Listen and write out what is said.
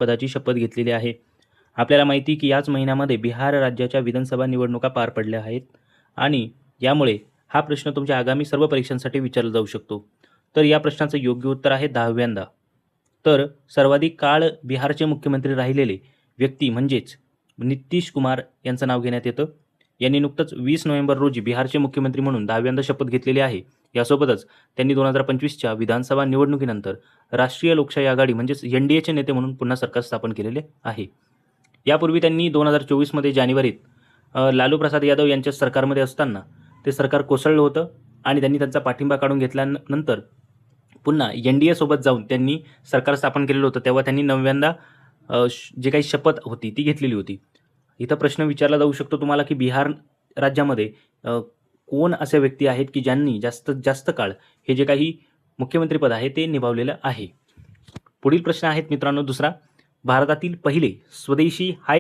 पदाची शपथ घेतलेली आहे. आपल्याला माहिती आहे की याच महिन्यामध्ये बिहार राज्याच्या विधानसभा निवडणुका पार पडल्या आहेत आणि यामुळे हा प्रश्न तुमच्या आगामी सर्व परीक्षांसाठी विचारला जाऊ शकतो. तर या प्रश्नाचं योग्य उत्तर आहे 10व्यांदा. तर सर्वाधिक काळ बिहारचे मुख्यमंत्री राहिलेले व्यक्ती म्हणजेच नितीश कुमार यांचं नाव घेण्यात येतं. यांनी नुकतंच 20 नोव्हेंबर रोजी बिहारचे मुख्यमंत्री म्हणून 10व्यांदा शपथ घेतलेली आहे. यासोबतच त्यांनी 2025च्या विधानसभा निवडणुकीनंतर राष्ट्रीय लोकशाही आघाडी म्हणजेच NDAचे नेते म्हणून पुन्हा सरकार स्थापन केलेले आहे. यापूर्वी त्यांनी 2024मध्ये जानेवारीत लालू प्रसाद यादव यांच्या सरकारमध्ये असताना ते सरकार कोसळलं होतं आणि त्यांनी त्यांचा पाठिंबा काढून घेतल्यानंतर पुन्हा NDA सोबत जाऊन त्यांनी सरकार स्थापन केलेलं होतं. तेव्हा त्यांनी 9व्यांदा जे काही शपथ होती ती घेतलेली होती. इथं प्रश्न विचारला जाऊ शकतो तुम्हाला की बिहार राज्यामध्ये कोण असे व्यक्ती आहेत की ज्यांनी जास्तीत जास्त काळ हे जे काही मुख्यमंत्रीपद आहे ते निभावलेलं आहे. पुढील प्रश्न आहेत मित्रांनो दुसरा, भारतातील पहिले स्वदेशी हाय